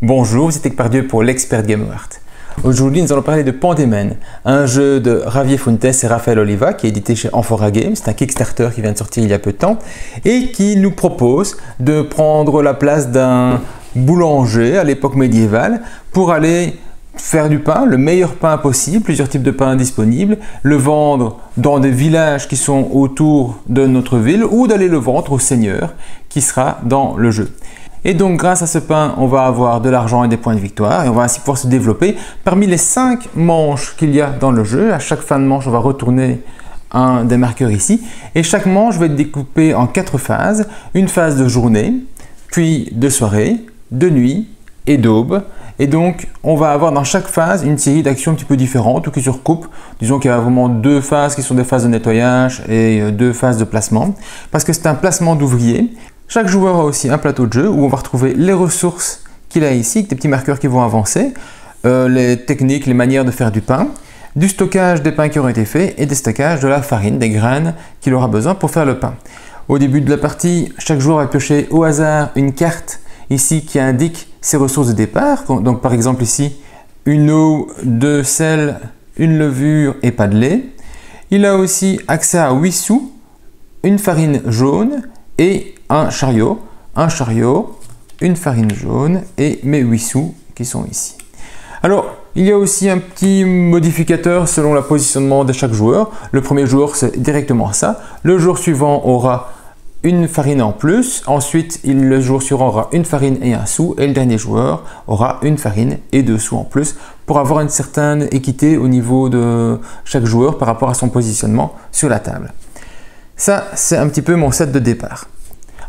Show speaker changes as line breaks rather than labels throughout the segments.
Bonjour, c'est Ekpardieu pour l'Expert Game Art. Aujourd'hui, nous allons parler de Pandemon, un jeu de Javier Fuentes et Rafael Oliva qui est édité chez Amphora Games. C'est un Kickstarter qui vient de sortir il y a peu de temps et qui nous propose de prendre la place d'un boulanger à l'époque médiévale pour aller faire du pain, le meilleur pain possible, plusieurs types de pain disponibles, le vendre dans des villages qui sont autour de notre ville ou d'aller le vendre au seigneur qui sera dans le jeu. Et donc grâce à ce pain, on va avoir de l'argent et des points de victoire et on va ainsi pouvoir se développer. Parmi les 5 manches qu'il y a dans le jeu, à chaque fin de manche, on va retourner un des marqueurs ici et chaque manche va être découpée en 4 phases. Une phase de journée, puis de soirée, de nuit et d'aube. Et donc on va avoir dans chaque phase une série d'actions un petit peu différentes ou qui se recoupent. Disons qu'il y a vraiment 2 phases qui sont des phases de nettoyage et 2 phases de placement parce que c'est un placement d'ouvriers. Chaque joueur a aussi un plateau de jeu où on va retrouver les ressources qu'il a ici, avec des petits marqueurs qui vont avancer, les techniques, les manières de faire du pain, du stockage des pains qui auront été faits et des stockages de la farine, des graines qu'il aura besoin pour faire le pain. Au début de la partie, chaque joueur va piocher au hasard une carte ici qui indique ses ressources de départ. Donc par exemple ici, une eau, 2 sel, une levure et pas de lait. Il a aussi accès à 8 sous, une farine jaune et un chariot, une farine jaune et mes 8 sous qui sont ici. Alors, il y a aussi un petit modificateur selon le positionnement de chaque joueur. Le premier joueur, c'est directement ça. Le jour suivant aura une farine en plus. Ensuite, le jour suivant aura une farine et 1 sou. Et le dernier joueur aura une farine et 2 sous en plus pour avoir une certaine équité au niveau de chaque joueur par rapport à son positionnement sur la table. Ça, c'est un petit peu mon set de départ.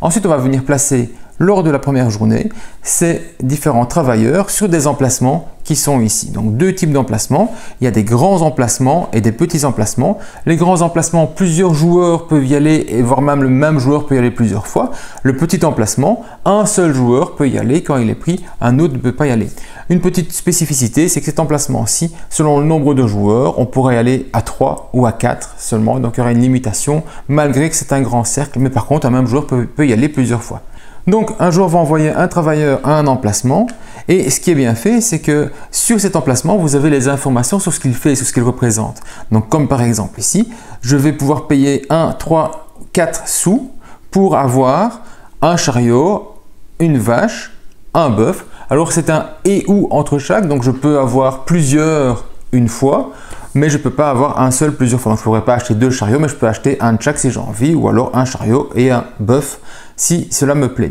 Ensuite, on va venir placer, lors de la première journée, ces différents travailleurs sur des emplacements qui sont ici. Donc, 2 types d'emplacements. Il y a des grands emplacements et des petits emplacements. Les grands emplacements, plusieurs joueurs peuvent y aller, et voire même le même joueur peut y aller plusieurs fois. Le petit emplacement, un seul joueur peut y aller. Quand il est pris, un autre ne peut pas y aller. Une petite spécificité, c'est que cet emplacement-ci, selon le nombre de joueurs, on pourrait y aller à 3 ou à 4 seulement. Donc, il y aura une limitation, malgré que c'est un grand cercle. Mais par contre, un même joueur peut y aller plusieurs fois. Donc, un joueur va envoyer un travailleur à un emplacement et ce qui est bien fait, c'est que sur cet emplacement, vous avez les informations sur ce qu'il fait et sur ce qu'il représente. Donc, comme par exemple ici, je vais pouvoir payer 1, 3, 4 sous pour avoir un chariot, une vache, un bœuf. Alors, c'est un et ou entre chaque, donc je peux avoir plusieurs une fois, mais je ne peux pas avoir un seul plusieurs fois. Donc, je ne pourrais pas acheter 2 chariots, mais je peux acheter un de chaque si j'ai envie, ou alors un chariot et un bœuf si cela me plaît.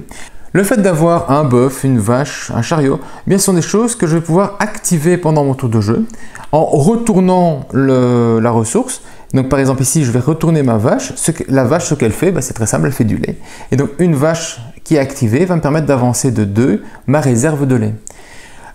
Le fait d'avoir un bœuf, une vache, un chariot, eh bien, ce sont des choses que je vais pouvoir activer pendant mon tour de jeu en retournant la ressource. Donc par exemple ici, je vais retourner ma vache. La vache, ce qu'elle fait, c'est très simple, elle fait du lait. Et donc une vache qui est activée va me permettre d'avancer de 2 ma réserve de lait.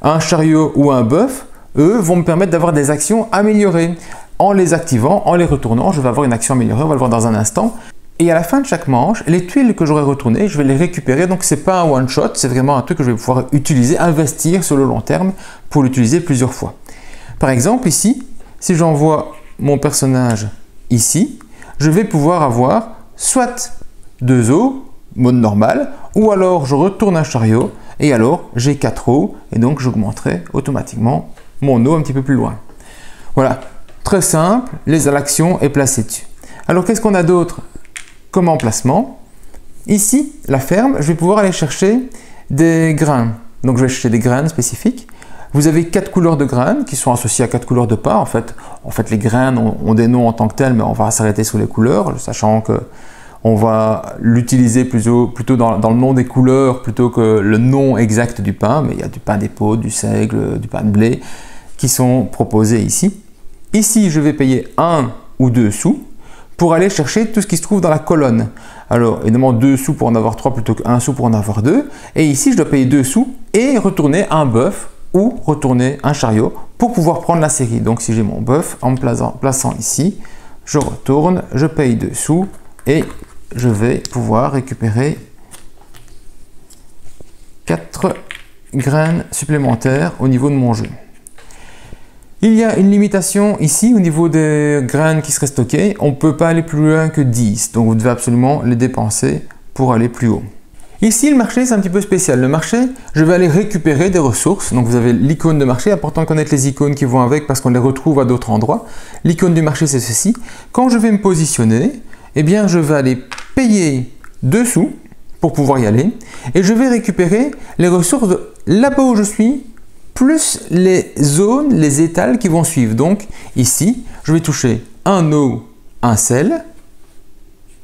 Un chariot ou un bœuf, eux, vont me permettre d'avoir des actions améliorées. En les activant, en les retournant, je vais avoir une action améliorée, on va le voir dans un instant. Et à la fin de chaque manche, les tuiles que j'aurai retournées, je vais les récupérer. Donc, ce n'est pas un one-shot, c'est vraiment un truc que je vais pouvoir utiliser, investir sur le long terme pour l'utiliser plusieurs fois. Par exemple, ici, si j'envoie mon personnage ici, je vais pouvoir avoir soit 2 eaux, mode normal, ou alors je retourne un chariot et alors j'ai 4 eaux et donc j'augmenterai automatiquement mon eau un petit peu plus loin. Voilà, très simple, l'action est placée dessus. Alors, qu'est-ce qu'on a d'autre comme emplacement? Ici, la ferme, je vais pouvoir aller chercher des grains. Donc, je vais chercher des graines spécifiques. Vous avez 4 couleurs de graines qui sont associées à 4 couleurs de pain. En fait, les graines ont des noms en tant que tels, mais on va s'arrêter sur les couleurs, sachant que on va l'utiliser plutôt dans le nom des couleurs plutôt que le nom exact du pain. Mais il y a du pain d'épeautre, du seigle, du pain de blé qui sont proposés ici. Ici, je vais payer 1 ou 2 sous pour aller chercher tout ce qui se trouve dans la colonne. Alors, évidemment, 2 sous pour en avoir 3 plutôt que 1 sou pour en avoir 2. Et ici, je dois payer 2 sous et retourner un bœuf ou retourner un chariot pour pouvoir prendre la série. Donc, si j'ai mon bœuf, en me plaçant ici, je retourne, je paye 2 sous et je vais pouvoir récupérer 4 graines supplémentaires au niveau de mon jeu. Il y a une limitation ici au niveau des graines qui seraient stockées. On ne peut pas aller plus loin que 10. Donc vous devez absolument les dépenser pour aller plus haut. Ici, le marché, c'est un petit peu spécial. Le marché, je vais aller récupérer des ressources. Donc, vous avez l'icône de marché. Important de connaître les icônes qui vont avec parce qu'on les retrouve à d'autres endroits. L'icône du marché, c'est ceci. Quand je vais me positionner, eh bien, je vais aller payer dessous pour pouvoir y aller. Et je vais récupérer les ressources de là-bas où je suis, plus les zones, les étals qui vont suivre. Donc, ici, je vais toucher un eau, un sel.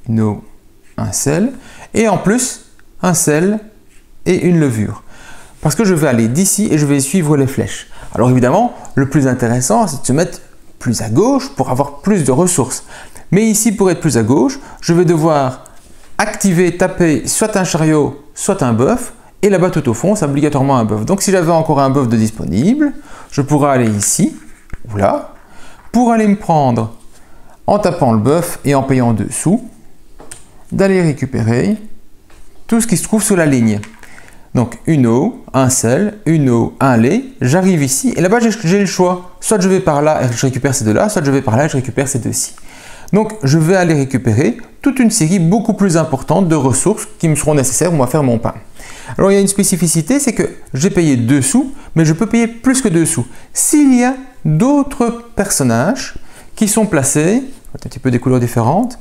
Une eau, un sel. Et en plus, un sel et une levure. Parce que je vais aller d'ici et je vais suivre les flèches. Alors évidemment, le plus intéressant, c'est de se mettre plus à gauche pour avoir plus de ressources. Mais ici, pour être plus à gauche, je vais devoir activer, taper soit un chariot, soit un bœuf. Et là-bas, tout au fond, c'est obligatoirement un bœuf. Donc si j'avais encore un bœuf de disponible, je pourrais aller ici, ou là, pour aller me prendre, en tapant le bœuf et en payant dessous, d'aller récupérer tout ce qui se trouve sur la ligne. Donc une eau, un sel, une eau, un lait, j'arrive ici et là-bas j'ai le choix. Soit je vais par là et je récupère ces deux-là, soit je vais par là et je récupère ces deux-ci. Donc je vais aller récupérer toute une série beaucoup plus importante de ressources qui me seront nécessaires pour faire mon pain. Alors il y a une spécificité, c'est que j'ai payé 2 sous, mais je peux payer plus que 2 sous. S'il y a d'autres personnages qui sont placés, un petit peu des couleurs différentes,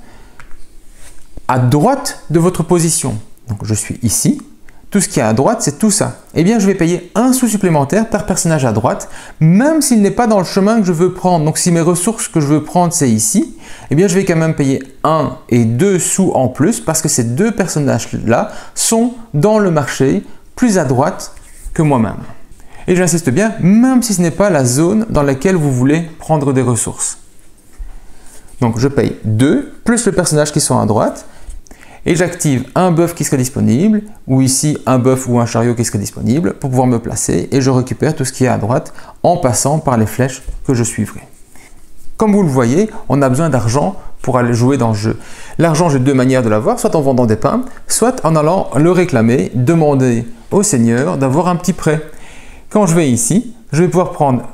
à droite de votre position. Donc je suis ici, tout ce qui est à droite, c'est tout ça. Eh bien, je vais payer 1 sou supplémentaire par personnage à droite, même s'il n'est pas dans le chemin que je veux prendre. Donc si mes ressources que je veux prendre, c'est ici, eh bien, je vais quand même payer 1 et 2 sous en plus parce que ces deux personnages-là sont dans le marché plus à droite que moi-même. Et j'insiste bien, même si ce n'est pas la zone dans laquelle vous voulez prendre des ressources. Donc je paye 2 plus le personnage qui sont à droite. Et j'active un bœuf qui serait disponible, ou ici un bœuf ou un chariot qui serait disponible pour pouvoir me placer et je récupère tout ce qui est à droite en passant par les flèches que je suivrai. Comme vous le voyez, on a besoin d'argent pour aller jouer dans le jeu. L'argent, j'ai 2 manières de l'avoir, soit en vendant des pains, soit en allant le réclamer, demander au seigneur d'avoir un petit prêt. Quand je vais ici, je vais pouvoir prendre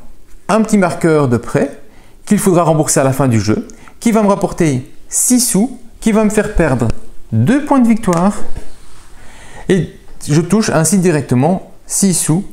un petit marqueur de prêt qu'il faudra rembourser à la fin du jeu, qui va me rapporter 6 sous, qui va me faire perdre 2 points de victoire et je touche ainsi directement 6 sous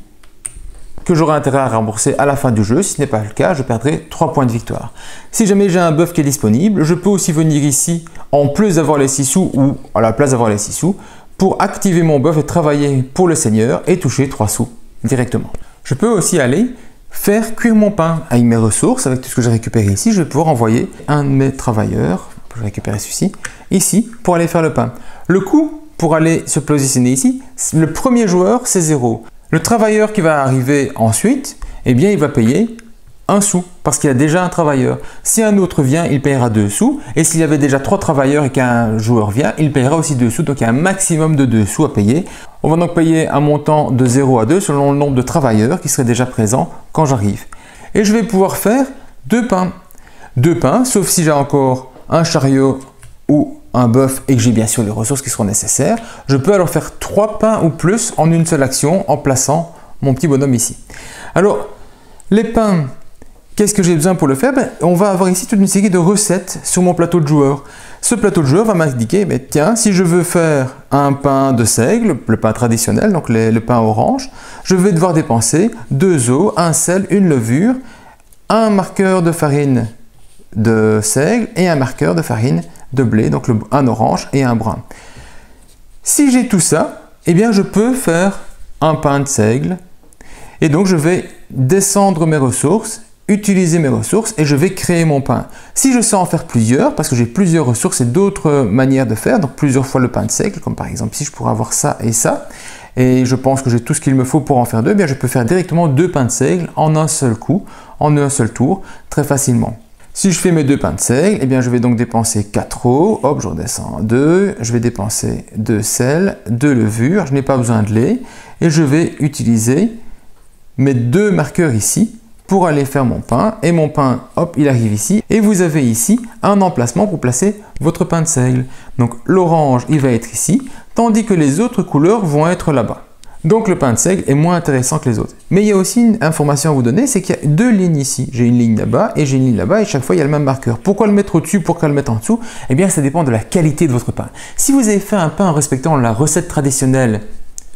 que j'aurai intérêt à rembourser à la fin du jeu. Si ce n'est pas le cas, je perdrai 3 points de victoire. Si jamais j'ai un bœuf qui est disponible, je peux aussi venir ici en plus d'avoir les 6 sous ou à la place d'avoir les 6 sous pour activer mon bœuf et travailler pour le seigneur et toucher 3 sous directement. Je peux aussi aller faire cuire mon pain avec mes ressources, avec tout ce que j'ai récupéré ici. Je vais pouvoir envoyer un de mes travailleurs, je vais récupérer celui-ci, ici pour aller faire le pain. Le coût pour aller se positionner ici, le premier joueur c'est 0. Le travailleur qui va arriver ensuite, eh bien il va payer 1 sou parce qu'il y a déjà un travailleur. Si un autre vient, il payera 2 sous et s'il y avait déjà 3 travailleurs et qu'un joueur vient, il payera aussi 2 sous. Donc il y a un maximum de 2 sous à payer. On va donc payer un montant de 0 à 2 selon le nombre de travailleurs qui seraient déjà présents quand j'arrive. Et je vais pouvoir faire 2 pains. 2 pains, sauf si j'ai encore un chariot ou un bœuf et que j'ai bien sûr les ressources qui seront nécessaires, je peux alors faire 3 pains ou plus en une seule action en plaçant mon petit bonhomme ici. Alors, les pains, qu'est-ce que j'ai besoin pour le faire? On va avoir ici toute une série de recettes sur mon plateau de joueur. Ce plateau de joueur va m'indiquer, tiens, si je veux faire un pain de seigle, le pain traditionnel, donc le pain orange, je vais devoir dépenser 2 œufs, un sel, une levure, un marqueur de farine de seigle et un marqueur de farine de blé, donc un orange et un brun. Si j'ai tout ça, eh bien je peux faire un pain de seigle et donc je vais descendre mes ressources, utiliser mes ressources et je vais créer mon pain. Si je sais en faire plusieurs, parce que j'ai plusieurs ressources et d'autres manières de faire, donc plusieurs fois le pain de seigle, comme par exemple si je pourrais avoir ça et je pense que j'ai tout ce qu'il me faut pour en faire 2, eh bien je peux faire directement 2 pains de seigle en un seul coup, en un seul tour, très facilement. Si je fais mes 2 pains de seigle, eh bien je vais donc dépenser 4 eaux, hop, je redescends 2, je vais dépenser 2 sel, 2 levures, je n'ai pas besoin de lait, et je vais utiliser mes 2 marqueurs ici pour aller faire mon pain, et mon pain, hop, il arrive ici, et vous avez ici un emplacement pour placer votre pain de seigle. Donc l'orange, il va être ici, tandis que les autres couleurs vont être là-bas. Donc le pain de seigle est moins intéressant que les autres. Mais il y a aussi une information à vous donner, c'est qu'il y a deux lignes ici. J'ai une ligne là-bas et j'ai une ligne là-bas et chaque fois il y a le même marqueur. Pourquoi le mettre au-dessus, pourquoi le mettre en dessous? Eh bien ça dépend de la qualité de votre pain. Si vous avez fait un pain en respectant la recette traditionnelle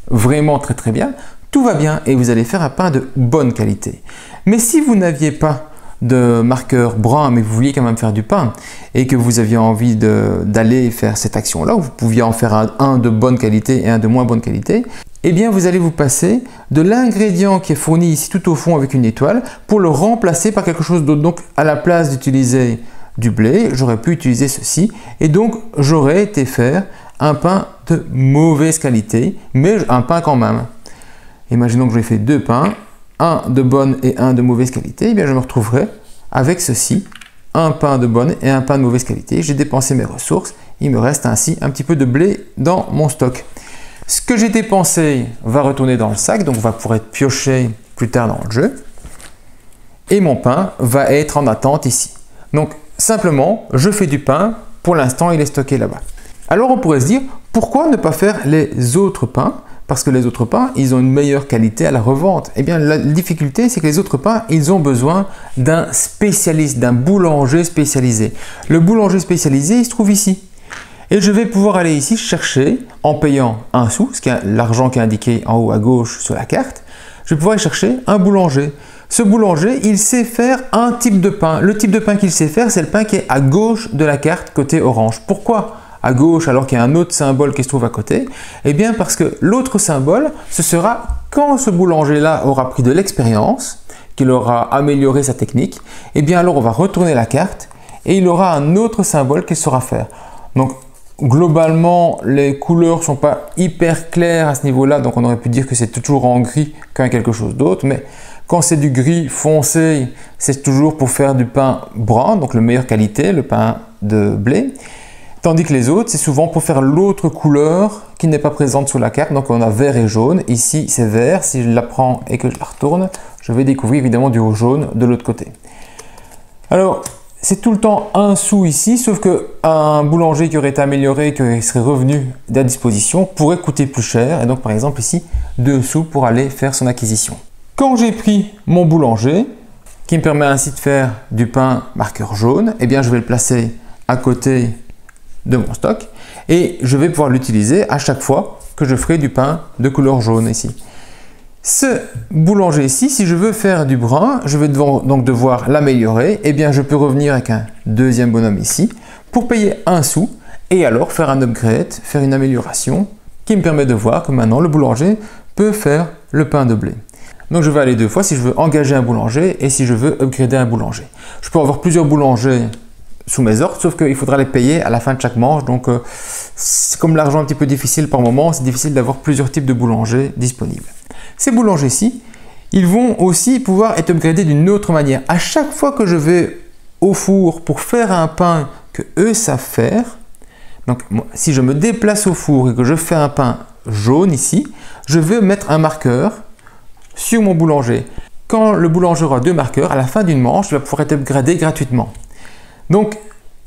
vraiment très bien, tout va bien et vous allez faire un pain de bonne qualité. Mais si vous n'aviez pas de marqueur brun mais vous vouliez quand même faire du pain et que vous aviez envie d'aller faire cette action-là, vous pouviez en faire un de bonne qualité et un de moins bonne qualité, eh bien vous allez vous passer de l'ingrédient qui est fourni ici tout au fond avec une étoile pour le remplacer par quelque chose d'autre. Donc à la place d'utiliser du blé, j'aurais pu utiliser ceci et donc j'aurais été faire un pain de mauvaise qualité, mais un pain quand même. Imaginons que j'ai fait deux pains, un de bonne et un de mauvaise qualité, eh bien je me retrouverai avec ceci, un pain de bonne et un pain de mauvaise qualité. J'ai dépensé mes ressources, il me reste ainsi un petit peu de blé dans mon stock. Ce que j'ai dépensé va retourner dans le sac, donc va pouvoir être pioché plus tard dans le jeu. Et mon pain va être en attente ici. Donc simplement, je fais du pain, pour l'instant il est stocké là-bas. Alors on pourrait se dire, pourquoi ne pas faire les autres pains? Parce que les autres pains, ils ont une meilleure qualité à la revente. Eh bien la difficulté, c'est que les autres pains, ils ont besoin d'un spécialiste, d'un boulanger spécialisé. Le boulanger spécialisé, il se trouve ici. Et je vais pouvoir aller ici chercher, en payant 1 sou, ce qui est l'argent qui est indiqué en haut à gauche sur la carte, je vais pouvoir aller chercher un boulanger. Ce boulanger, il sait faire un type de pain. Le type de pain qu'il sait faire, c'est le pain qui est à gauche de la carte, côté orange. Pourquoi à gauche alors qu'il y a un autre symbole qui se trouve à côté? Eh bien parce que l'autre symbole, ce sera quand ce boulanger-là aura pris de l'expérience, qu'il aura amélioré sa technique, eh bien alors on va retourner la carte et il aura un autre symbole qu'il saura faire. Donc globalement, les couleurs ne sont pas hyper claires à ce niveau-là, donc on aurait pu dire que c'est toujours en gris qu'un quelque chose d'autre, mais quand c'est du gris foncé, c'est toujours pour faire du pain brun, donc de meilleure qualité, le pain de blé. Tandis que les autres, c'est souvent pour faire l'autre couleur qui n'est pas présente sur la carte. Donc on a vert et jaune. Ici, c'est vert. Si je la prends et que je la retourne, je vais découvrir évidemment du jaune de l'autre côté. Alors, c'est tout le temps 1 sou ici, sauf qu'un boulanger qui aurait été amélioré, qui serait revenu à disposition, pourrait coûter plus cher. Et donc, par exemple, ici, 2 sous pour aller faire son acquisition. Quand j'ai pris mon boulanger, qui me permet ainsi de faire du pain marqueur jaune, eh bien, je vais le placer à côté de mon stock et je vais pouvoir l'utiliser à chaque fois que je ferai du pain de couleur jaune ici. Ce boulanger ici, si je veux faire du brun, je vais donc devoir l'améliorer. Eh bien, je peux revenir avec un deuxième bonhomme ici pour payer 1 sou et alors faire un upgrade, faire une amélioration qui me permet de voir que maintenant le boulanger peut faire le pain de blé. Donc je vais aller 2 fois si je veux engager un boulanger et si je veux upgrader un boulanger. Je peux avoir plusieurs boulangers sous mes ordres, sauf qu'il faudra les payer à la fin de chaque manche. Donc, c'est comme l'argent un petit peu difficile par moment, c'est difficile d'avoir plusieurs types de boulangers disponibles. Ces boulangers-ci, ils vont aussi pouvoir être upgradés d'une autre manière. À chaque fois que je vais au four pour faire un pain que eux savent faire, donc si je me déplace au four et que je fais un pain jaune ici, je vais mettre un marqueur sur mon boulanger. Quand le boulanger aura 2 marqueurs, à la fin d'une manche, il va pouvoir être upgradé gratuitement. Donc,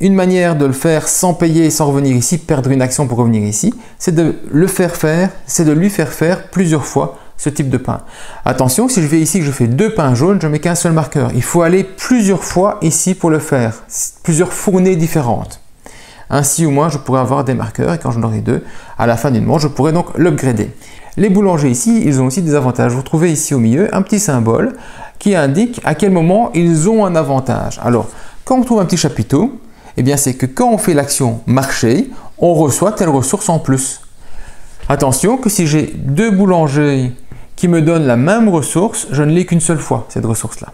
une manière de le faire sans payer, sans revenir ici, perdre une action pour revenir ici, c'est de le faire faire, c'est de lui faire faire plusieurs fois ce type de pain. Attention, si je vais ici que je fais 2 pains jaunes, je mets qu'un seul marqueur. Il faut aller plusieurs fois ici pour le faire, plusieurs fournées différentes. Ainsi, au moins, je pourrais avoir des marqueurs et quand j'en aurai 2, à la fin d'une manche, je pourrais donc l'upgrader. Les boulangers ici, ils ont aussi des avantages. Vous trouvez ici au milieu un petit symbole qui indique à quel moment ils ont un avantage. Alors, quand on trouve un petit chapiteau, eh bien c'est que quand on fait l'action marcher, on reçoit telle ressource en plus. Attention que si j'ai 2 boulangers qui me donnent la même ressource, je ne l'ai qu'une seule fois, cette ressource-là.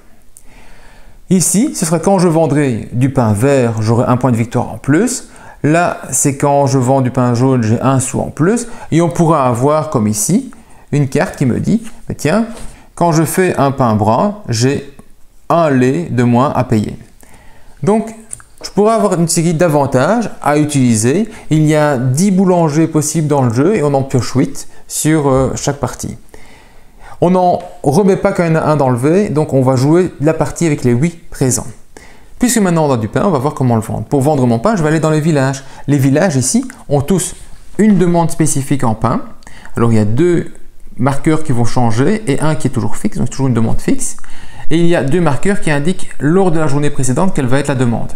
Ici, ce sera quand je vendrai du pain vert, j'aurai 1 point de victoire en plus. Là, c'est quand je vends du pain jaune, j'ai 1 sou en plus. Et on pourra avoir, comme ici, une carte qui me dit, tiens, quand je fais un pain brun, j'ai 1 lait de moins à payer. Donc, je pourrais avoir une série d'avantages à utiliser. Il y a 10 boulangers possibles dans le jeu et on en pioche 8 sur chaque partie. On n'en remet pas quand il y en a un d'enlevé, donc on va jouer la partie avec les 8 présents. Puisque maintenant on a du pain, on va voir comment le vendre. Pour vendre mon pain, je vais aller dans les villages. Les villages ici ont tous une demande spécifique en pain. Alors il y a 2 marqueurs qui vont changer et un qui est toujours fixe, donc toujours une demande fixe. Et il y a 2 marqueurs qui indiquent lors de la journée précédente quelle va être la demande.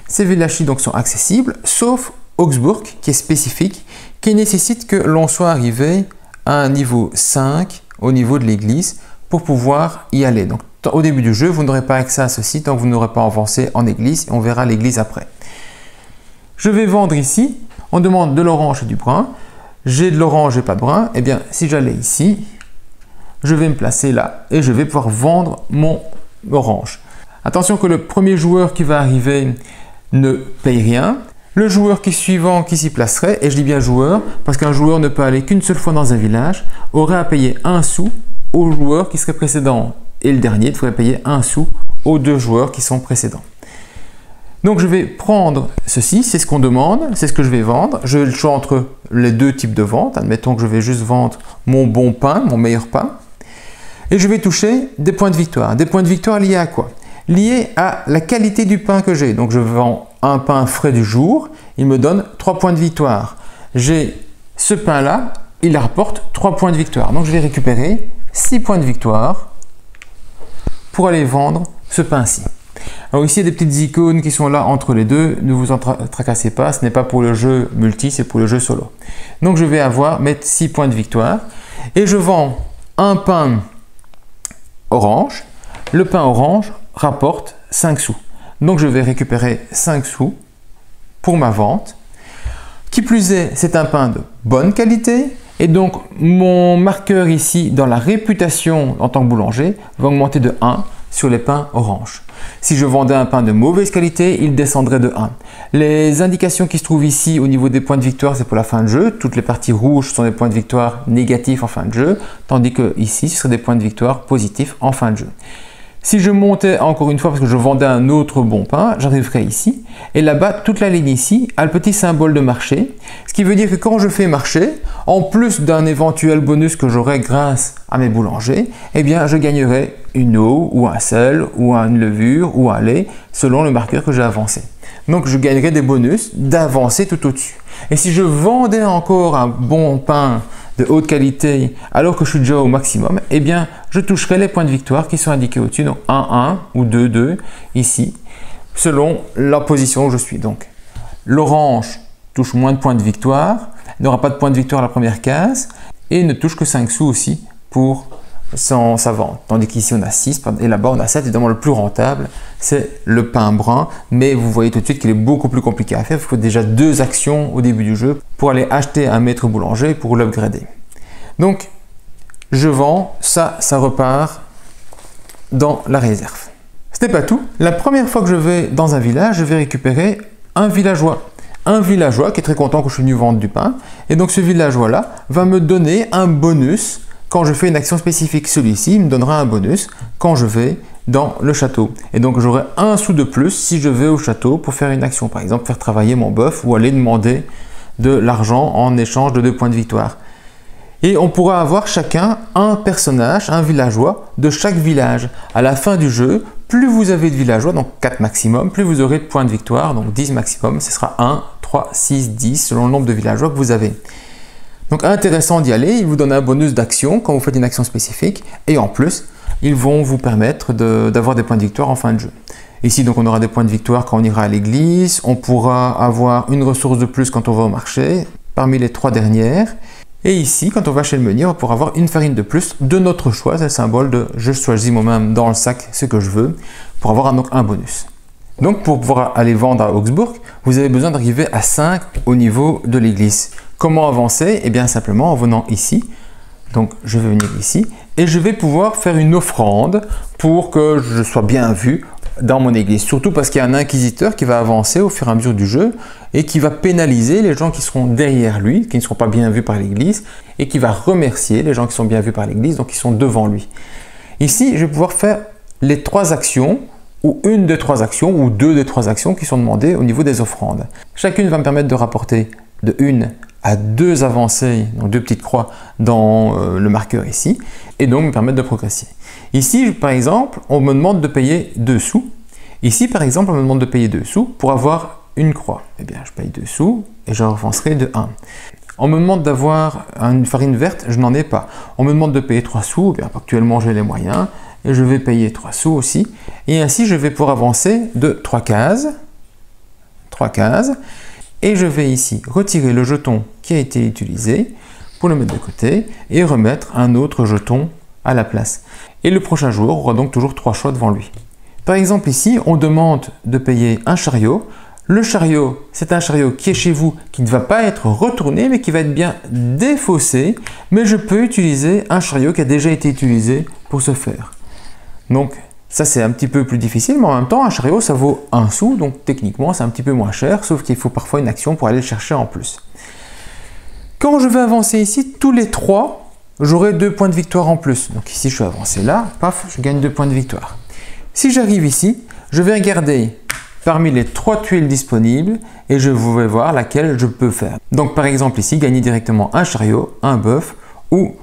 Ces villages donc sont accessibles, sauf Augsburg qui est spécifique, qui nécessite que l'on soit arrivé à un niveau 5 au niveau de l'église pour pouvoir y aller. Donc au début du jeu, vous n'aurez pas accès à ceci tant que vous n'aurez pas avancé en église, et on verra l'église après. Je vais vendre ici, on demande de l'orange et du brun. J'ai de l'orange et pas de brun, et bien si j'allais ici, je vais me placer là et je vais pouvoir vendre mon orange. Attention que le premier joueur qui va arriver ne paye rien. Le joueur suivant qui s'y placerait, et je dis bien joueur parce qu'un joueur ne peut aller qu'une seule fois dans un village, aurait à payer 1 sou au joueur qui serait précédent, et le dernier devrait payer 1 sou aux 2 joueurs qui sont précédents. Donc je vais prendre ceci, c'est ce qu'on demande, c'est ce que je vais vendre. Je vais le choix entre les 2 types de vente. Admettons que je vais juste vendre mon bon pain, mon meilleur pain. Et je vais toucher des points de victoire. Des points de victoire liés à quoi? Liés à la qualité du pain que j'ai. Donc je vends un pain frais du jour, il me donne 3 points de victoire. J'ai ce pain-là, il rapporte 3 points de victoire. Donc je vais récupérer 6 points de victoire pour aller vendre ce pain-ci. Alors ici, il y a des petites icônes qui sont là entre les deux. Ne vous en tracassez pas, ce n'est pas pour le jeu multi, c'est pour le jeu solo. Donc je vais mettre 6 points de victoire et je vends un pain orange. Le pain orange rapporte 5 sous. Donc je vais récupérer 5 sous pour ma vente. Qui plus est, c'est un pain de bonne qualité. Et donc mon marqueur ici dans la réputation en tant que boulanger va augmenter de 1 sur les pains orange. Si je vendais un pain de mauvaise qualité, il descendrait de 1. Les indications qui se trouvent ici au niveau des points de victoire, c'est pour la fin de jeu. Toutes les parties rouges sont des points de victoire négatifs en fin de jeu, tandis que ici, ce seraient des points de victoire positifs en fin de jeu. Si je montais encore une fois parce que je vendais un autre bon pain, j'arriverai ici et là-bas, toute la ligne ici a le petit symbole de marché, ce qui veut dire que quand je fais marché, en plus d'un éventuel bonus que j'aurai grâce à mes boulangers, eh bien je gagnerai une eau ou un sel ou une levure ou un lait selon le marqueur que j'ai avancé. Donc je gagnerai des bonus d'avancer tout au-dessus. Et si je vendais encore un bon pain de haute qualité alors que je suis déjà au maximum, eh bien je toucherai les points de victoire qui sont indiqués au-dessus, donc 1-1 ou 2-2 ici, selon la position où je suis. Donc l'orange touche moins de points de victoire, n'aura pas de points de victoire à la première case et ne touche que 5 sous aussi pour sa vente. Tandis qu'ici on a 6 et là-bas on a 7. Évidemment le plus rentable c'est le pain brun, mais vous voyez tout de suite qu'il est beaucoup plus compliqué à faire. Il faut déjà 2 actions au début du jeu pour aller acheter un maître boulanger pour l'upgrader. Donc je vends, ça repart dans la réserve. Ce n'est pas tout. La première fois que je vais dans un village, je vais récupérer un villageois. Un villageois qui est très content que je suis venu vendre du pain. Et donc ce villageois-là va me donner un bonus quand je fais une action spécifique. Celui-ci me donnera un bonus quand je vais dans le château. Et donc j'aurai 1 sou de plus si je vais au château pour faire une action. Par exemple, faire travailler mon bœuf ou aller demander de l'argent en échange de 2 points de victoire. Et on pourra avoir chacun un personnage, un villageois de chaque village. À la fin du jeu, plus vous avez de villageois, donc 4 maximum, plus vous aurez de points de victoire, donc 10 maximum. Ce sera 1, 3, 6, 10 selon le nombre de villageois que vous avez. Donc intéressant d'y aller, il vous donne un bonus d'action quand vous faites une action spécifique et en plus, ils vont vous permettre d'avoir des points de victoire en fin de jeu. Ici, donc, on aura des points de victoire quand on ira à l'église, on pourra avoir une ressource de plus quand on va au marché, parmi les 3 dernières. Et ici, quand on va chez le meunier, on pourra avoir une farine de plus de notre choix, c'est le symbole de je choisis moi-même dans le sac ce que je veux, pour avoir donc un bonus. Donc pour pouvoir aller vendre à Augsburg, vous avez besoin d'arriver à 5 au niveau de l'église. Comment avancer? Eh bien simplement en venant ici. Donc je vais venir ici et je vais pouvoir faire une offrande pour que je sois bien vu dans mon église. Surtout parce qu'il y a un inquisiteur qui va avancer au fur et à mesure du jeu et qui va pénaliser les gens qui seront derrière lui, qui ne seront pas bien vus par l'église, et qui va remercier les gens qui sont bien vus par l'église, donc qui sont devant lui. Ici, je vais pouvoir faire les 3 actions, ou une des 3 actions, ou 2 des 3 actions qui sont demandées au niveau des offrandes. Chacune va me permettre de rapporter de 1 à 2 avancées, donc 2 petites croix dans le marqueur ici, et donc me permettre de progresser. Ici, par exemple, on me demande de payer 2 sous. Ici, par exemple, on me demande de payer 2 sous pour avoir une croix. Eh bien, je paye 2 sous et je avancerai de 1. On me demande d'avoir une farine verte, je n'en ai pas. On me demande de payer 3 sous, bien actuellement j'ai les moyens, et je vais payer 3 sous aussi. Et ainsi, je vais pouvoir avancer de 3 cases, et je vais ici retirer le jeton qui a été utilisé pour le mettre de côté et remettre un autre jeton à la place. Et le prochain joueur aura donc toujours 3 choix devant lui. Par exemple ici, on demande de payer un chariot. Le chariot, c'est un chariot qui est chez vous, qui ne va pas être retourné, mais qui va être bien défaussé. Mais je peux utiliser un chariot qui a déjà été utilisé pour ce faire. Donc, ça c'est un petit peu plus difficile, mais en même temps, un chariot, ça vaut 1 sou. Donc, techniquement, c'est un petit peu moins cher, sauf qu'il faut parfois une action pour aller le chercher en plus. Quand je vais avancer ici, tous les 3, j'aurai 2 points de victoire en plus. Donc ici, je suis avancé là, paf, je gagne 2 points de victoire. Si j'arrive ici, je vais regarder parmi les 3 tuiles disponibles et je vais voir laquelle je peux faire. Donc par exemple ici, gagner directement un chariot, un bœuf ou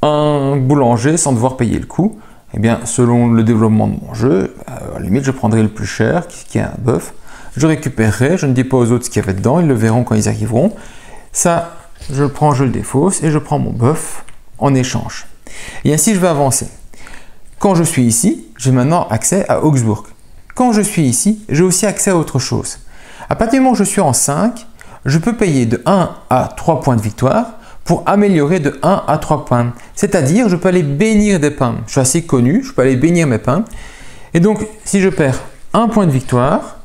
un boulanger sans devoir payer le coût. Eh bien, selon le développement de mon jeu, à la limite, je prendrai le plus cher, qui est un bœuf. Je récupérerai, je ne dis pas aux autres ce qu'il y avait dedans, ils le verront quand ils arriveront. Ça, je le prends, je le défausse et je prends mon bœuf en échange. Et ainsi, je vais avancer. Quand je suis ici, j'ai maintenant accès à Augsbourg. Quand je suis ici, j'ai aussi accès à autre chose. À partir du moment où je suis en 5, je peux payer de 1 à 3 points de victoire pour améliorer de 1 à 3 points. C'est-à-dire, je peux aller bénir des pains. Je suis assez connu, je peux aller bénir mes pains. Et donc, si je perds 1 point de victoire,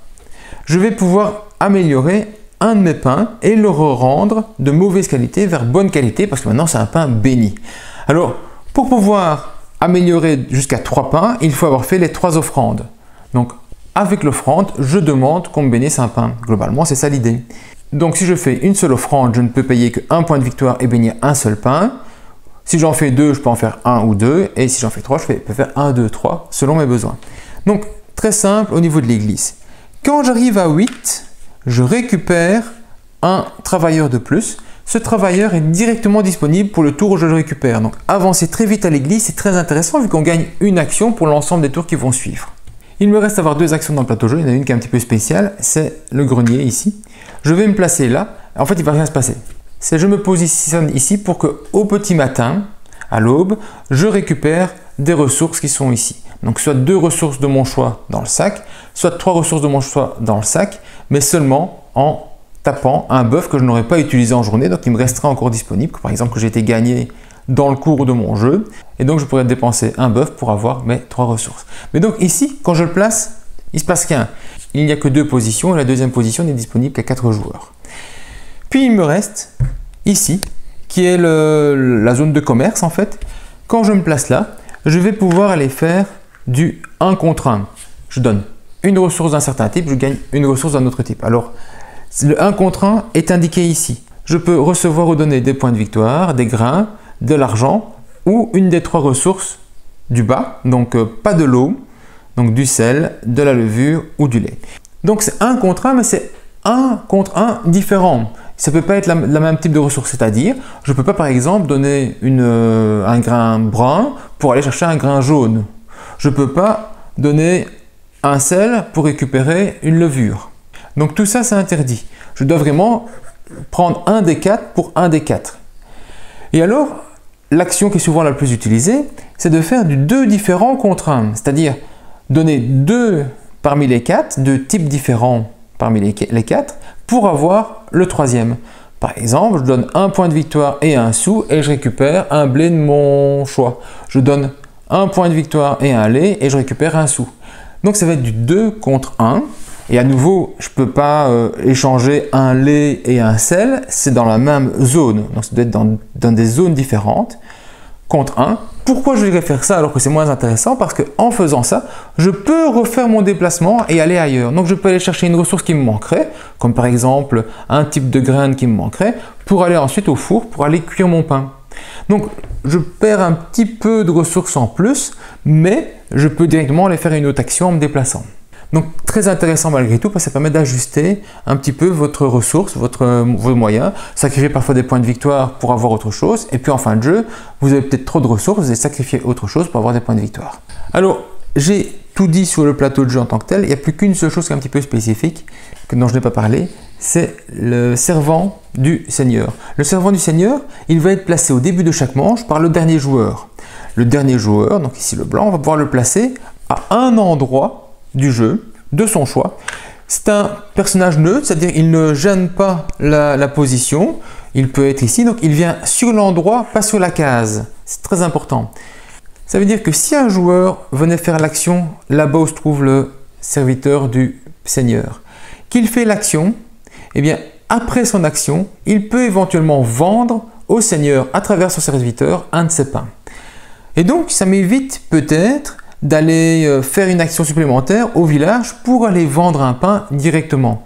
je vais pouvoir améliorer un de mes pains et le rendre de mauvaise qualité vers bonne qualité parce que maintenant, c'est un pain béni. Alors, pour pouvoir améliorer jusqu'à 3 pains, il faut avoir fait les 3 offrandes. Donc, avec l'offrande, je demande qu'on me bénisse un pain. Globalement, c'est ça l'idée. Donc, si je fais une seule offrande, je ne peux payer que 1 point de victoire et bénir un seul pain. Si j'en fais 2, je peux en faire 1 ou 2. Et si j'en fais 3, je peux faire 1, 2, 3 selon mes besoins. Donc, très simple au niveau de l'église. Quand j'arrive à 8, je récupère un travailleur de plus. Ce travailleur est directement disponible pour le tour où je le récupère. Donc, avancer très vite à l'église, c'est très intéressant vu qu'on gagne une action pour l'ensemble des tours qui vont suivre. Il me reste à avoir 2 actions dans le plateau jeu. Il y en a une qui est un petit peu spéciale, c'est le grenier ici. Je vais me placer là. En fait, il ne va rien se passer. C'est je me positionne ici pour qu'au petit matin, à l'aube, je récupère des ressources qui sont ici. Donc, soit 2 ressources de mon choix dans le sac, soit 3 ressources de mon choix dans le sac, mais seulement en tapant un bœuf que je n'aurais pas utilisé en journée, donc il me restera encore disponible, par exemple que j'ai été gagné dans le cours de mon jeu, et donc je pourrais dépenser un bœuf pour avoir mes 3 ressources. Mais donc ici, quand je le place, il ne se passe rien. Il n'y a que 2 positions, et la deuxième position n'est disponible qu'à 4 joueurs. Puis il me reste ici, qui est la zone de commerce en fait. Quand je me place là, je vais pouvoir aller faire du 1 contre 1. Je donne une ressource d'un certain type, je gagne une ressource d'un autre type. Alors, le 1 contre 1 est indiqué ici. Je peux recevoir ou donner des points de victoire, des grains, de l'argent ou une des 3 ressources du bas. Donc, pas de l'eau, donc du sel, de la levure ou du lait. Donc, c'est 1 contre 1, mais c'est 1 contre 1 différent. Ça ne peut pas être la même type de ressource, c'est-à-dire, je ne peux pas par exemple donner un grain brun pour aller chercher un grain jaune. Je ne peux pas donner un sel pour récupérer une levure. Donc tout ça, c'est interdit. Je dois vraiment prendre un des 4 pour un des 4. Et alors, l'action qui est souvent la plus utilisée, c'est de faire du 2 différents contre 1. C'est-à-dire donner 2 parmi les 4, 2 types différents parmi les 4, pour avoir le 3e. Par exemple, je donne 1 point de victoire et 1 sou et je récupère un blé de mon choix. Je donne 1 point de victoire et un lait et je récupère 1 sou. Donc ça va être du 2 contre 1. Et à nouveau, je ne peux pas échanger un lait et un sel, c'est dans la même zone. Donc ça doit être dans des zones différentes, contre 1. Pourquoi je vais faire ça alors que c'est moins intéressant? Parce qu'en faisant ça, je peux refaire mon déplacement et aller ailleurs. Donc je peux aller chercher une ressource qui me manquerait, comme par exemple un type de graine qui me manquerait, pour aller ensuite au four, pour aller cuire mon pain. Donc je perds un petit peu de ressources en plus, mais je peux directement aller faire une autre action en me déplaçant. Donc très intéressant malgré tout parce que ça permet d'ajuster un petit peu votre ressource, vos moyens, sacrifier parfois des points de victoire pour avoir autre chose et puis en fin de jeu, vous avez peut-être trop de ressources, vous allez sacrifier autre chose pour avoir des points de victoire. Alors j'ai tout dit sur le plateau de jeu en tant que tel, il n'y a plus qu'une seule chose qui est un petit peu spécifique, dont je n'ai pas parlé, c'est le servant du seigneur. Le servant du seigneur, il va être placé au début de chaque manche par le dernier joueur. Le dernier joueur, donc ici le blanc, on va pouvoir le placer à un endroit du jeu, de son choix. C'est un personnage neutre, c'est-à-dire il ne gêne pas la position. Il peut être ici, donc il vient sur l'endroit, pas sur la case. C'est très important. Ça veut dire que si un joueur venait faire l'action là-bas où se trouve le serviteur du seigneur, qu'il fait l'action, eh bien après son action, il peut éventuellement vendre au seigneur à travers son serviteur un de ses pains. Et donc ça m'évite peut-être d'aller faire une action supplémentaire au village pour aller vendre un pain directement.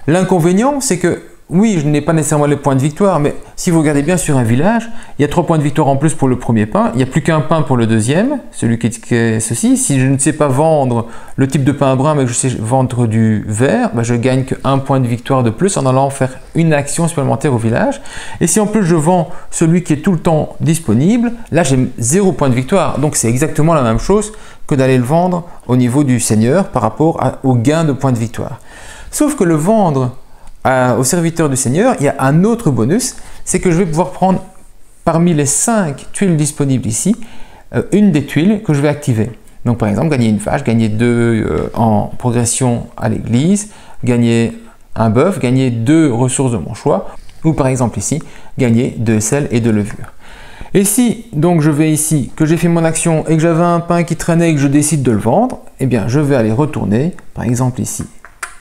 L'inconvénient, c'est que oui, je n'ai pas nécessairement les points de victoire, mais si vous regardez bien sur un village, il y a 3 points de victoire en plus pour le premier pain, il n'y a plus qu'un pain pour le deuxième, celui qui est ceci. Si je ne sais pas vendre le type de pain brun, mais que je sais vendre du vert, je gagne qu'un point de victoire de plus en allant faire une action supplémentaire au village. Et si en plus je vends celui qui est tout le temps disponible, là j'ai 0 point de victoire. Donc c'est exactement la même chose que d'aller le vendre au niveau du seigneur par rapport au gain de points de victoire. Sauf que le vendre au serviteur du seigneur, il y a un autre bonus, c'est que je vais pouvoir prendre parmi les 5 tuiles disponibles ici, une des tuiles que je vais activer. Donc par exemple, gagner une vache, gagner 2 en progression à l'église, gagner un bœuf, gagner 2 ressources de mon choix, ou par exemple ici, gagner 2 sel et 2 levures. Et si donc je vais ici, que j'ai fait mon action et que j'avais un pain qui traînait et que je décide de le vendre, eh bien je vais aller retourner, par exemple ici,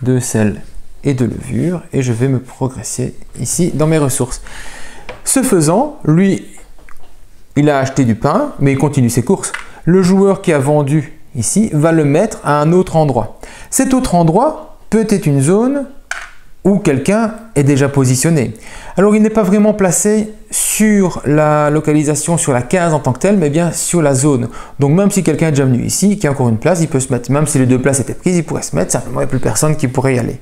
2 sel et de levure, et je vais me progresser ici dans mes ressources. Ce faisant, lui, il a acheté du pain, mais il continue ses courses. Le joueur qui a vendu ici va le mettre à un autre endroit. Cet autre endroit peut être une zone où quelqu'un est déjà positionné. Alors il n'est pas vraiment placé sur la localisation, sur la case en tant que telle, mais bien sur la zone. Donc même si quelqu'un est déjà venu ici, qu'il y a encore une place, il peut se mettre, même si les 2 places étaient prises, il pourrait se mettre, simplement il n'y a plus personne qui pourrait y aller.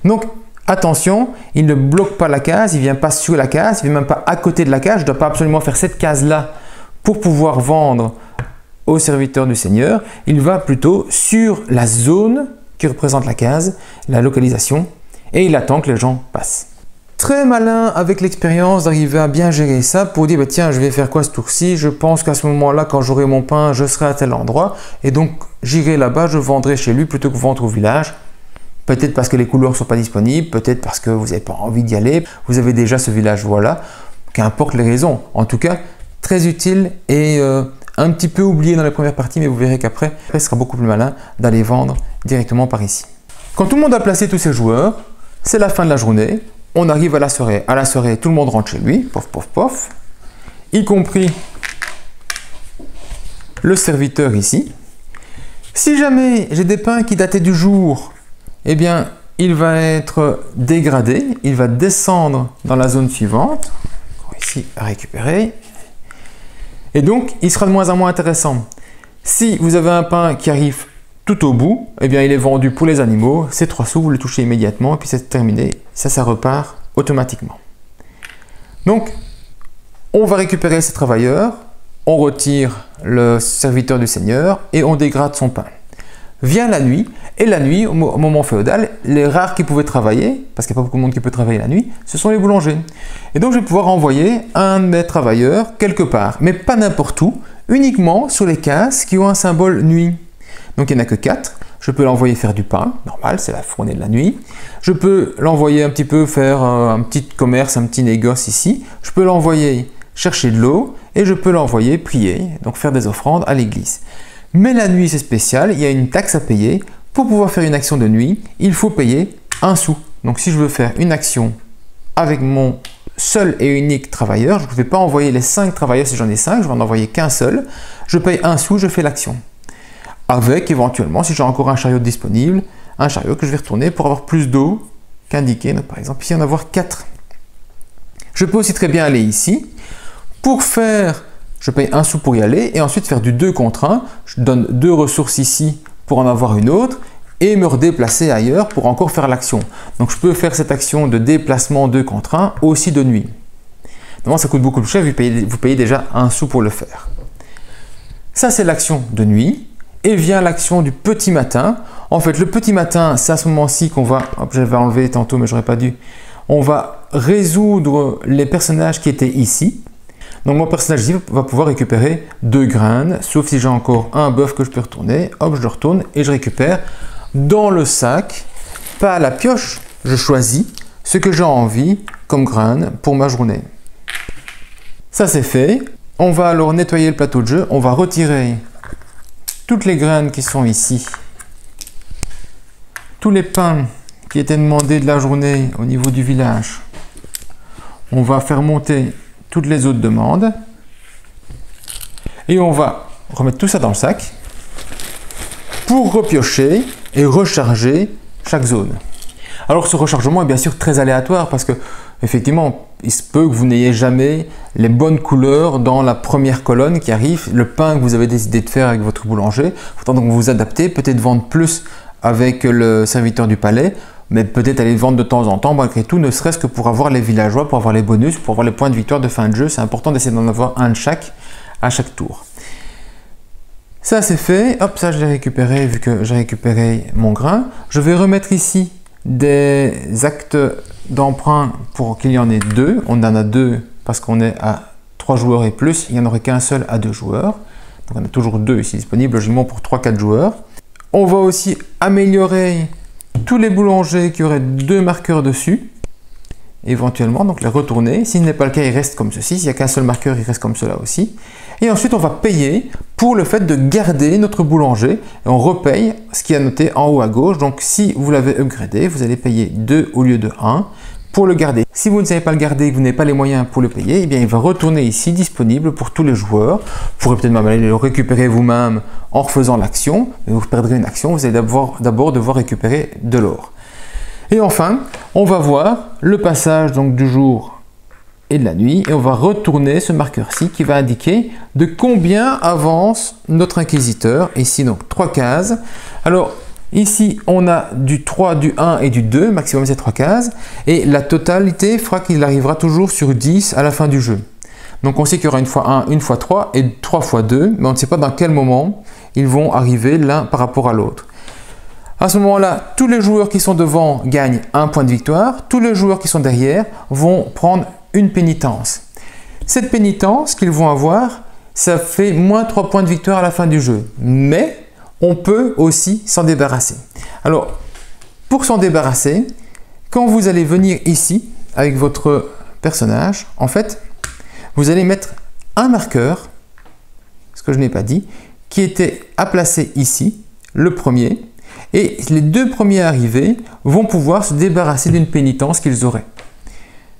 Donc attention, il ne bloque pas la case, il ne vient pas sur la case, il ne vient même pas à côté de la case, je ne dois pas absolument faire cette case-là pour pouvoir vendre au serviteur du seigneur, il va plutôt sur la zone qui représente la case, la localisation, et il attend que les gens passent. Très malin avec l'expérience d'arriver à bien gérer ça pour dire tiens, je vais faire quoi ce tour-ci, je pense qu'à ce moment-là, quand j'aurai mon pain, je serai à tel endroit, et donc j'irai là-bas, je vendrai chez lui plutôt que vendre au village. Peut-être parce que les couleurs ne sont pas disponibles, peut-être parce que vous n'avez pas envie d'y aller, vous avez déjà ce village, voilà, qu'importe les raisons. En tout cas, très utile et un petit peu oublié dans les premières parties, mais vous verrez qu'après, ce sera beaucoup plus malin d'aller vendre directement par ici. Quand tout le monde a placé tous ses joueurs, c'est la fin de la journée, on arrive à la soirée. À la soirée, tout le monde rentre chez lui, pof, pof, pof, y compris le serviteur ici. Si jamais j'ai des pains qui dataient du jour, eh bien, il va être dégradé, il va descendre dans la zone suivante, ici à récupérer, et donc il sera de moins en moins intéressant. Si vous avez un pain qui arrive tout au bout, eh bien il est vendu pour les animaux, c'est 3 sous, vous le touchez immédiatement et puis c'est terminé, ça repart automatiquement. Donc on va récupérer ces travailleurs, on retire le serviteur du seigneur et on dégrade son pain. Vient la nuit, et la nuit, au moment féodal, les rares qui pouvaient travailler, parce qu'il n'y a pas beaucoup de monde qui peut travailler la nuit, ce sont les boulangers. Et donc je vais pouvoir envoyer un de mes travailleurs quelque part, mais pas n'importe où, uniquement sur les cases qui ont un symbole nuit. Donc il n'y en a que 4. Je peux l'envoyer faire du pain, normal, c'est la fournée de la nuit. Je peux l'envoyer un petit peu faire un petit commerce, un petit négoce ici. Je peux l'envoyer chercher de l'eau et je peux l'envoyer prier, donc faire des offrandes à l'église. Mais la nuit c'est spécial, il y a une taxe à payer. Pour pouvoir faire une action de nuit, il faut payer 1 sou. Donc si je veux faire une action avec mon seul et unique travailleur, je ne vais pas envoyer les 5 travailleurs si j'en ai 5, je vais en envoyer qu'un seul. Je paye 1 sou, je fais l'action. Avec éventuellement, si j'ai encore un chariot disponible, un chariot que je vais retourner pour avoir plus d'eau qu'indiqué. Donc par exemple ici en avoir 4. Je peux aussi très bien aller ici. Pour faire, je paye 1 sou pour y aller et ensuite faire du 2 contre 1. Je donne 2 ressources ici pour en avoir une autre et me redéplacer ailleurs pour encore faire l'action. Donc je peux faire cette action de déplacement 2 contre 1 aussi de nuit. Normalement ça coûte beaucoup plus cher, vous payez déjà 1 sou pour le faire. Ça c'est l'action de nuit et vient l'action du petit matin. En fait, le petit matin, c'est à ce moment-ci qu'on va, hop, j'avais enlevé tantôt mais j'aurais pas dû, on va résoudre les personnages qui étaient ici. Donc mon personnage ici va pouvoir récupérer 2 graines, sauf si j'ai encore un bœuf que je peux retourner. Hop, je le retourne et je récupère dans le sac, pas à la pioche, je choisis ce que j'ai envie comme graines pour ma journée. Ça c'est fait. On va alors nettoyer le plateau de jeu, on va retirer toutes les graines qui sont ici, tous les pains qui étaient demandés de la journée au niveau du village. On va faire monter toutes les autres demandes et on va remettre tout ça dans le sac pour repiocher et recharger chaque zone. Alors ce rechargement est bien sûr très aléatoire parce que effectivement il se peut que vous n'ayez jamais les bonnes couleurs dans la première colonne qui arrive, le pain que vous avez décidé de faire avec votre boulanger. Il faudra donc vous adapter, peut-être vendre plus avec le serviteur du palais, mais peut-être aller vendre de temps en temps malgré tout, ne serait-ce que pour avoir les villageois, pour avoir les bonus, pour avoir les points de victoire de fin de jeu. C'est important d'essayer d'en avoir un de chaque à chaque tour. Ça c'est fait, hop, ça je l'ai récupéré vu que j'ai récupéré mon grain. Je vais remettre ici des actes d'emprunt pour qu'il y en ait 2. On en a 2 parce qu'on est à 3 joueurs et plus, il n'y en aurait qu'un seul à 2 joueurs. Donc on a toujours 2 ici disponibles, logiquement pour 3-4 joueurs. On va aussi améliorer tous les boulangers qui auraient 2 marqueurs dessus, éventuellement, donc les retourner. Si ce n'est pas le cas, il reste comme ceci. S'il n'y a qu'un seul marqueur, il reste comme cela aussi. Et ensuite, on va payer pour le fait de garder notre boulanger. Et on repaye ce qui est noté en haut à gauche. Donc, si vous l'avez upgradé, vous allez payer 2 au lieu de 1 pour le garder. Si vous ne savez pas le garder et que vous n'avez pas les moyens pour le payer, eh bien, il va retourner ici, disponible pour tous les joueurs. Vous pourrez peut-être même aller le récupérer vous-même en refaisant l'action. Mais vous perdrez une action, vous allez d'abord devoir récupérer de l'or. Et enfin, on va voir le passage donc, du jour et de la nuit et on va retourner ce marqueur-ci qui va indiquer de combien avance notre inquisiteur. Ici, donc 3 cases. Alors, ici, on a du 3, du 1 et du 2, maximum c'est 3 cases. Et la totalité fera qu'il arrivera toujours sur 10 à la fin du jeu. Donc, on sait qu'il y aura une fois 1, une fois 3 et 3 fois 2, mais on ne sait pas dans quel moment ils vont arriver l'un par rapport à l'autre. À ce moment-là, tous les joueurs qui sont devant gagnent 1 point de victoire. Tous les joueurs qui sont derrière vont prendre une pénitence. Cette pénitence qu'ils vont avoir, ça fait moins 3 points de victoire à la fin du jeu. Mais on peut aussi s'en débarrasser. Alors, pour s'en débarrasser, quand vous allez venir ici avec votre personnage, en fait, vous allez mettre un marqueur, ce que je n'ai pas dit, qui était à placer ici, le premier. Et les 2 premiers arrivés vont pouvoir se débarrasser d'une pénitence qu'ils auraient.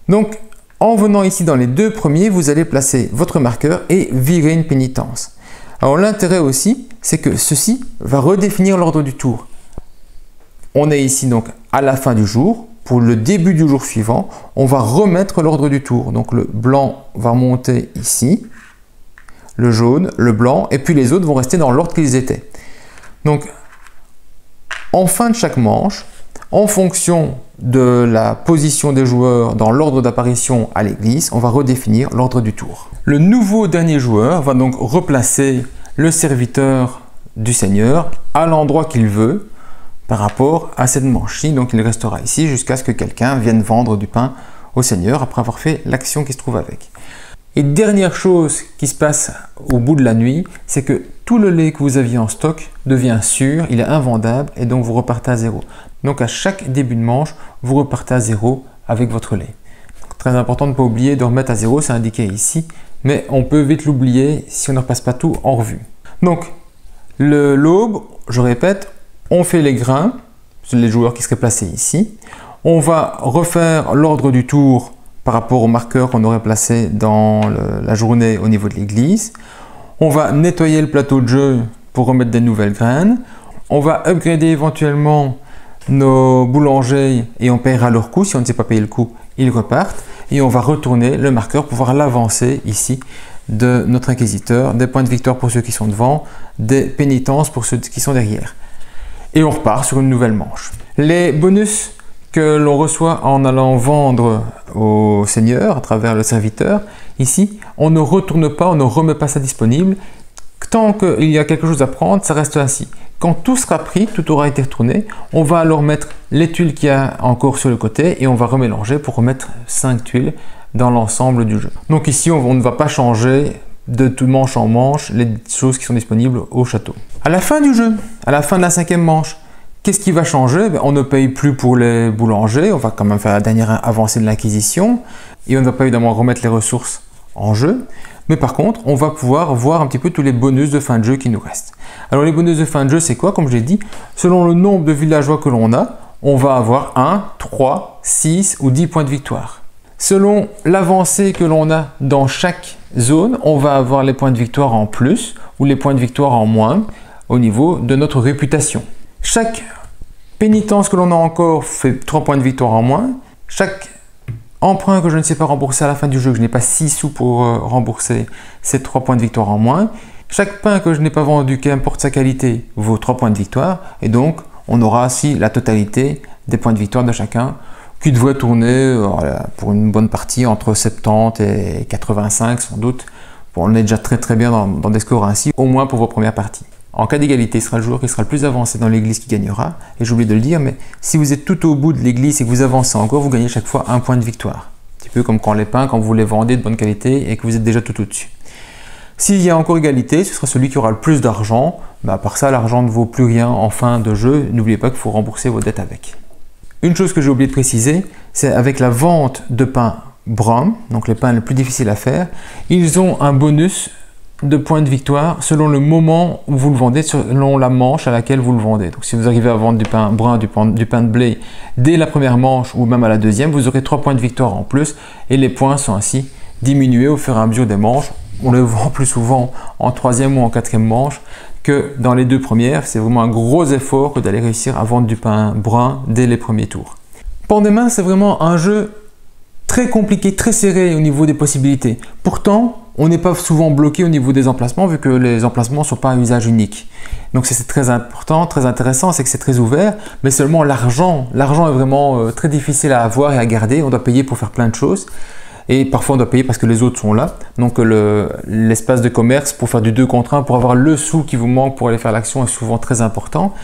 Donc, en venant ici dans les 2 premiers, vous allez placer votre marqueur et virer une pénitence. Alors, l'intérêt aussi, c'est que ceci va redéfinir l'ordre du tour. On est ici donc à la fin du jour. Pour le début du jour suivant, on va remettre l'ordre du tour. Donc, le blanc va monter ici, le jaune, le blanc, et puis les autres vont rester dans l'ordre qu'ils étaient. Donc, en fin de chaque manche, en fonction de la position des joueurs dans l'ordre d'apparition à l'église, on va redéfinir l'ordre du tour. Le nouveau dernier joueur va donc replacer le serviteur du seigneur à l'endroit qu'il veut par rapport à cette manche-ci. Donc il restera ici jusqu'à ce que quelqu'un vienne vendre du pain au seigneur après avoir fait l'action qui se trouve avec. Et dernière chose qui se passe au bout de la nuit, c'est que tout le lait que vous aviez en stock devient sûr, il est invendable et donc vous repartez à 0. Donc à chaque début de manche, vous repartez à 0 avec votre lait. Donc, très important de ne pas oublier de remettre à 0, c'est indiqué ici, mais on peut vite l'oublier si on ne repasse pas tout en revue. Donc l'aube, je répète, on fait les grains, c'est les joueurs qui seraient placés ici. On va refaire l'ordre du tour par rapport au marqueur qu'on aurait placé dans la journée au niveau de l'église. On va nettoyer le plateau de jeu pour remettre des nouvelles graines. On va upgrader éventuellement nos boulangers et on paiera leur coût. Si on ne sait pas payer le coût, ils repartent. Et on va retourner le marqueur pour voir l'avancée ici de notre inquisiteur. Des points de victoire pour ceux qui sont devant, des pénitences pour ceux qui sont derrière. Et on repart sur une nouvelle manche. Les bonus que l'on reçoit en allant vendre au seigneur à travers le serviteur, ici, on ne retourne pas, on ne remet pas ça disponible. Tant qu'il y a quelque chose à prendre, ça reste ainsi. Quand tout sera pris, tout aura été retourné, on va alors mettre les tuiles qu'il y a encore sur le côté et on va remélanger pour remettre 5 tuiles dans l'ensemble du jeu. Donc ici, on ne va pas changer de tout manche en manche les choses qui sont disponibles au château. À la fin du jeu, à la fin de la 5e manche, qu'est-ce qui va changer? On ne paye plus pour les boulangers, on va quand même faire la dernière avancée de l'acquisition et on ne va pas évidemment remettre les ressources en jeu. Mais par contre, on va pouvoir voir un petit peu tous les bonus de fin de jeu qui nous restent. Alors les bonus de fin de jeu, c'est quoi? Comme je l'ai dit, selon le nombre de villageois que l'on a, on va avoir 1, 3, 6 ou 10 points de victoire. Selon l'avancée que l'on a dans chaque zone, on va avoir les points de victoire en plus ou les points de victoire en moins au niveau de notre réputation. Chaque pénitence que l'on a encore fait 3 points de victoire en moins. Chaque emprunt que je ne sais pas rembourser à la fin du jeu, que je n'ai pas 6 sous pour rembourser, c'est 3 points de victoire en moins. Chaque pain que je n'ai pas vendu, qu'importe sa qualité, vaut 3 points de victoire. Et donc, on aura aussi la totalité des points de victoire de chacun qui devrait tourner pour une bonne partie entre 70 et 85 sans doute. Bon, on est déjà très bien dans des scores ainsi, au moins pour vos premières parties. En cas d'égalité, ce sera le joueur qui sera le plus avancé dans l'église qui gagnera. Et j'ai oublié de le dire, mais si vous êtes tout au bout de l'église et que vous avancez encore, vous gagnez chaque fois 1 point de victoire. Un petit peu comme quand les pains, quand vous les vendez de bonne qualité et que vous êtes déjà tout au-dessus. S'il y a encore égalité, ce sera celui qui aura le plus d'argent. Mais à part ça, l'argent ne vaut plus rien en fin de jeu. N'oubliez pas qu'il faut rembourser vos dettes avec. Une chose que j'ai oublié de préciser, c'est avec la vente de pain brun, donc les pains les plus difficiles à faire, ils ont un bonus de points de victoire selon le moment où vous le vendez, selon la manche à laquelle vous le vendez. Donc si vous arrivez à vendre du pain brun, du pain de blé dès la première manche ou même à la deuxième, vous aurez 3 points de victoire en plus et les points sont ainsi diminués au fur et à mesure des manches. On les vend plus souvent en 3e ou en 4e manche que dans les 2 premières. C'est vraiment un gros effort que d'aller réussir à vendre du pain brun dès les premiers tours. Pandémon, c'est vraiment un jeu très compliqué, très serré au niveau des possibilités. Pourtant, on n'est pas souvent bloqué au niveau des emplacements vu que les emplacements ne sont pas à usage unique. Donc c'est très important, très intéressant, c'est que c'est très ouvert, mais seulement l'argent est vraiment très difficile à avoir et à garder. On doit payer pour faire plein de choses et parfois on doit payer parce que les autres sont là. Donc l'espace de commerce pour faire du 2 contre 1, pour avoir le sou qui vous manque pour aller faire l'action est souvent très important.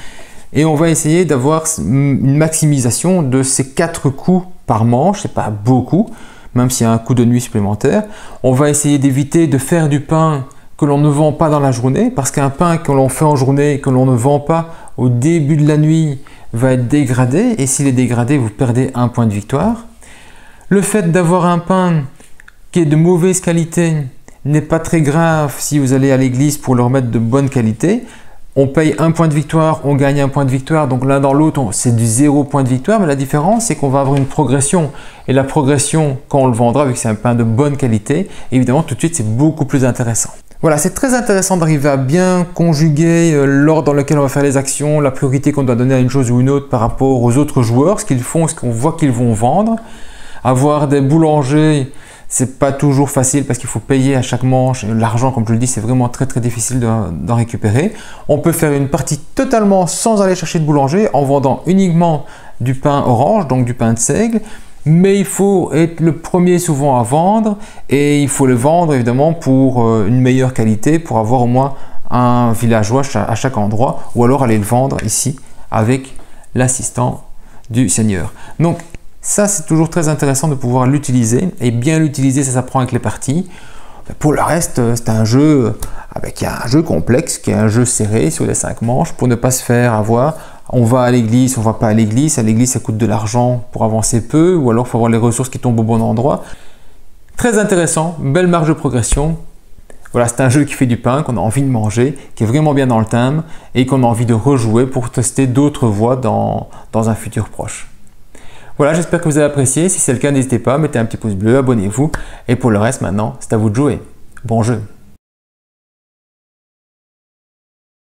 Et on va essayer d'avoir une maximisation de ces 4 coups par manche, c'est pas beaucoup, même s'il y a un coup de nuit supplémentaire. On va essayer d'éviter de faire du pain que l'on ne vend pas dans la journée, parce qu'un pain que l'on fait en journée et que l'on ne vend pas au début de la nuit va être dégradé, et s'il est dégradé, vous perdez 1 point de victoire. Le fait d'avoir un pain qui est de mauvaise qualité n'est pas très grave si vous allez à l'église pour le remettre de bonne qualité. On paye 1 point de victoire, on gagne 1 point de victoire, donc l'un dans l'autre, c'est du 0 point de victoire, mais la différence, c'est qu'on va avoir une progression. Et la progression, quand on le vendra, vu que c'est un pain de bonne qualité, évidemment, tout de suite, c'est beaucoup plus intéressant. Voilà, c'est très intéressant d'arriver à bien conjuguer l'ordre dans lequel on va faire les actions, la priorité qu'on doit donner à une chose ou une autre par rapport aux autres joueurs, ce qu'ils font, ce qu'on voit qu'ils vont vendre. Avoir des boulangers, c'est pas toujours facile parce qu'il faut payer à chaque manche. L'argent, comme je le dis, c'est vraiment très difficile d'en récupérer. On peut faire une partie totalement sans aller chercher de boulanger en vendant uniquement du pain orange, donc du pain de seigle. Mais il faut être le premier souvent à vendre et il faut le vendre évidemment pour une meilleure qualité, pour avoir au moins un villageois à chaque endroit, ou alors aller le vendre ici avec l'assistant du seigneur. Donc ça, c'est toujours très intéressant de pouvoir l'utiliser, et bien l'utiliser, ça s'apprend avec les parties. Pour le reste, c'est un jeu complexe, qui est un jeu serré sur les 5 manches pour ne pas se faire avoir. On va à l'église, on va pas à l'église, ça coûte de l'argent pour avancer peu, ou alors il faut avoir les ressources qui tombent au bon endroit. Très intéressant, belle marge de progression. Voilà, c'est un jeu qui fait du pain, qu'on a envie de manger, qui est vraiment bien dans le thème, et qu'on a envie de rejouer pour tester d'autres voies dans un futur proche. Voilà, j'espère que vous avez apprécié. Si c'est le cas, n'hésitez pas, mettez un petit pouce bleu, abonnez-vous. Et pour le reste, maintenant, c'est à vous de jouer. Bon jeu!